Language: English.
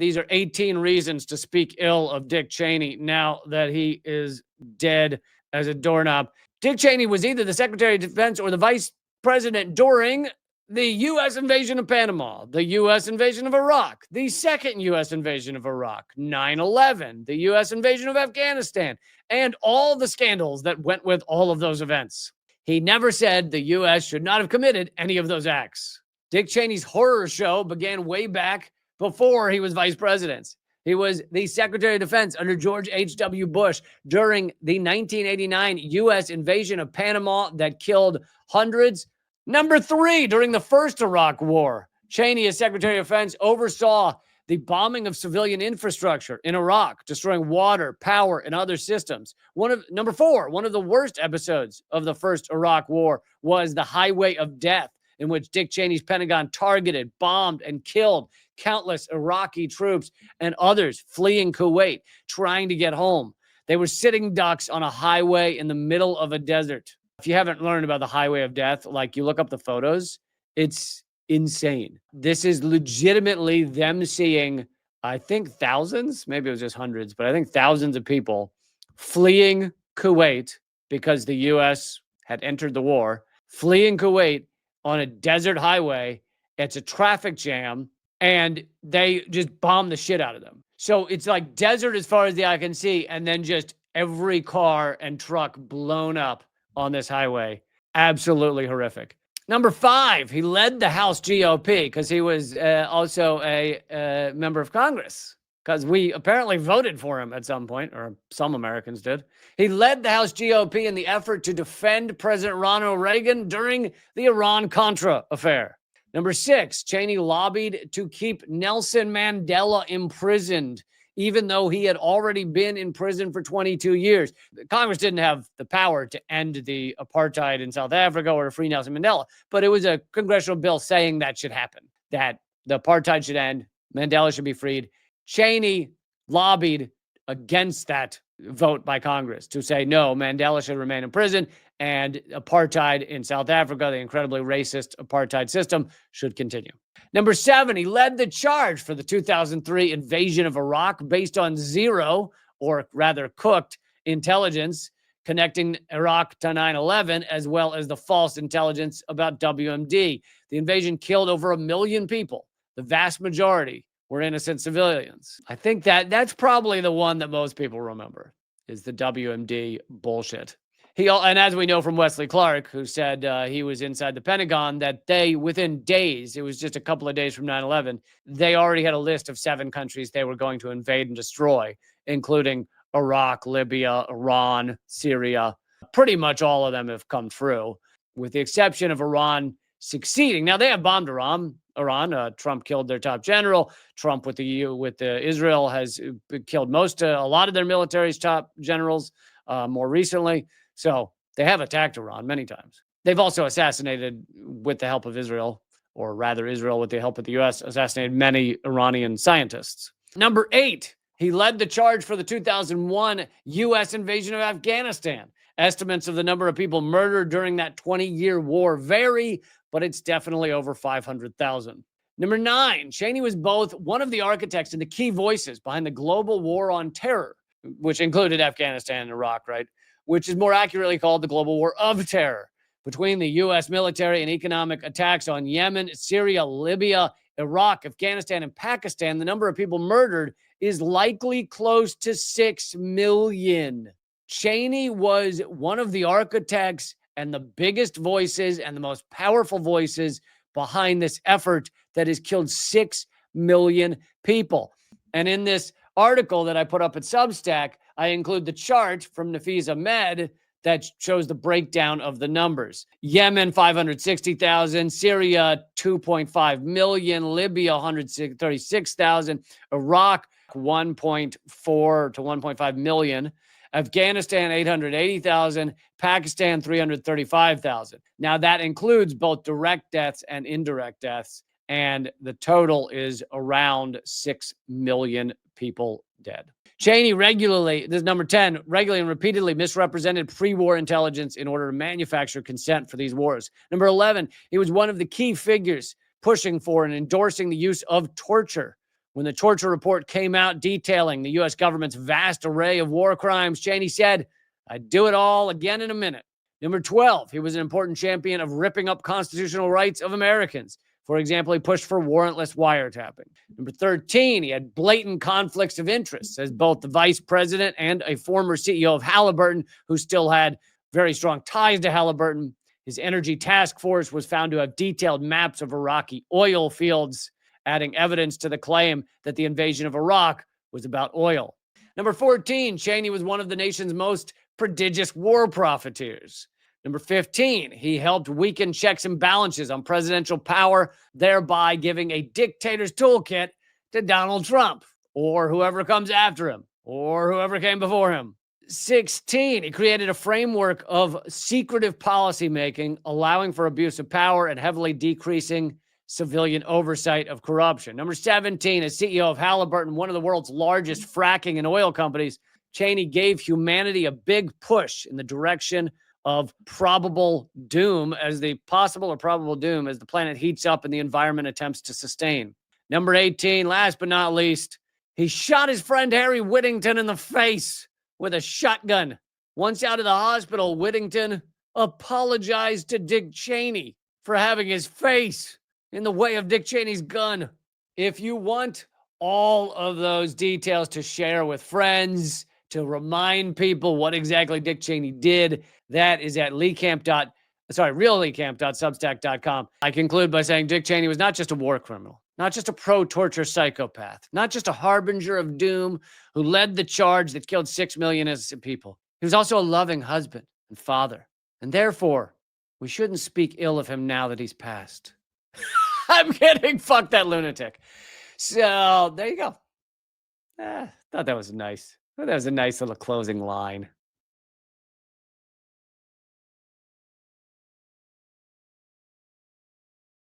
These are 18 reasons to speak ill of Dick Cheney now that he is dead as a doorknob. Dick Cheney was either the Secretary of Defense or the Vice President during the U.S. invasion of Panama, the U.S. invasion of Iraq, the second U.S. invasion of Iraq, 9/11, the U.S. invasion of Afghanistan, and all the scandals that went with all of those events. He never said the U.S. should not have committed any of those acts. Dick Cheney's horror show began way back before he was vice president. He was the Secretary of Defense under George H.W. Bush during the 1989 U.S. invasion of Panama that killed hundreds. Number 3, during the first Iraq War, Cheney, as Secretary of Defense, oversaw the bombing of civilian infrastructure in Iraq, destroying water, power, and other systems. Number 4, one of the worst episodes of the first Iraq War was the Highway of Death, in which Dick Cheney's Pentagon targeted, bombed, and killed countless Iraqi troops and others fleeing Kuwait, trying to get home. They were sitting ducks on a highway in the middle of a desert. If you haven't learned about the Highway of Death, like you look up the photos, it's insane. This is legitimately them seeing, I think thousands, maybe it was just hundreds, but I think thousands of people fleeing Kuwait because the U.S. had entered the war, fleeing Kuwait on a desert highway. It's a traffic jam, and they just bomb the shit out of them. So it's like desert as far as the eye can see, and then just every car and truck blown up on this highway. Absolutely horrific. Number 5, he led the House GOP because he was also a member of Congress, because we apparently voted for him at some point, or some Americans did. He led the House GOP in the effort to defend President Ronald Reagan during the Iran-Contra affair. Number 6, Cheney lobbied to keep Nelson Mandela imprisoned, even though he had already been in prison for 22 years. Congress didn't have the power to end the apartheid in South Africa or to free Nelson Mandela, but it was a congressional bill saying that should happen, that the apartheid should end, Mandela should be freed. Cheney lobbied against that vote by Congress to say, no, Mandela should remain in prison, and apartheid in South Africa, the incredibly racist apartheid system, should continue. Number 7, he led the charge for the 2003 invasion of Iraq based on zero, or rather cooked, intelligence connecting Iraq to 9/11, as well as the false intelligence about WMD. The invasion killed over 1 million people. The vast majority were innocent civilians. I think that's probably the one that most people remember, is the WMD bullshit. And as we know from Wesley Clark, who said he was inside the Pentagon, that they, within days, it was just a couple of days from 9/11, they already had a list of 7 countries they were going to invade and destroy, including Iraq, Libya, Iran, Syria. Pretty much all of them have come true, with the exception of Iran succeeding. Now, they have bombed Iran. Trump killed their top general. Trump with Israel has killed a lot of their military's top generals more recently. So they have attacked Iran many times. They've also assassinated, with the help of Israel, or rather Israel with the help of the U.S., assassinated many Iranian scientists. Number 8, he led the charge for the 2001 U.S. invasion of Afghanistan. Estimates of the number of people murdered during that 20-year war vary, but it's definitely over 500,000. Number 9, Cheney was both one of the architects and the key voices behind the global war on terror, which included Afghanistan and Iraq, right? Which is more accurately called the global war of terror. Between the U.S. military and economic attacks on Yemen, Syria, Libya, Iraq, Afghanistan, and Pakistan, the number of people murdered is likely close to 6 million. Cheney was one of the architects and the biggest voices and the most powerful voices behind this effort that has killed 6 million people. And in this article that I put up at Substack, I include the chart from Nafeez Ahmed that shows the breakdown of the numbers. Yemen, 560,000. Syria, 2.5 million. Libya, 136,000. Iraq, 1.4 to 1.5 million. Afghanistan, 880,000. Pakistan, 335,000. Now, that includes both direct deaths and indirect deaths, and the total is around 6 million people dead. Cheney this is number 10, regularly and repeatedly misrepresented pre-war intelligence in order to manufacture consent for these wars. Number 11, he was one of the key figures pushing for and endorsing the use of torture When the torture report came out detailing the U.S. government's vast array of war crimes, Cheney said, "I'd do it all again in a minute." Number 12, he was an important champion of ripping up constitutional rights of Americans. For example, he pushed for warrantless wiretapping. Number 13, he had blatant conflicts of interest as both the vice president and a former CEO of Halliburton, who still had very strong ties to Halliburton. His energy task force was found to have detailed maps of Iraqi oil fields, adding evidence to the claim that the invasion of Iraq was about oil. Number 14, Cheney was one of the nation's most prodigious war profiteers. Number 15, he helped weaken checks and balances on presidential power, thereby giving a dictator's toolkit to Donald Trump or whoever comes after him or whoever came before him. 16, he created a framework of secretive policymaking, allowing for abuse of power and heavily decreasing civilian oversight of corruption. Number 17, as CEO of Halliburton, one of the world's largest fracking and oil companies, Cheney gave humanity a big push in the direction of probable doom as the planet heats up and the environment attempts to sustain. Number 18, last but not least, he shot his friend Harry Whittington in the face with a shotgun. Once out of the hospital, Whittington apologized to Dick Cheney for having his face in the way of Dick Cheney's gun. If you want all of those details to share with friends, to remind people what exactly Dick Cheney did, that is at realleecamp.substack.com. I conclude by saying Dick Cheney was not just a war criminal, not just a pro-torture psychopath, not just a harbinger of doom who led the charge that killed 6 million innocent people. He was also a loving husband and father. And therefore, we shouldn't speak ill of him now that he's passed. I'm kidding. Fuck that lunatic. So there you go. Thought that was nice. That was a nice little closing line.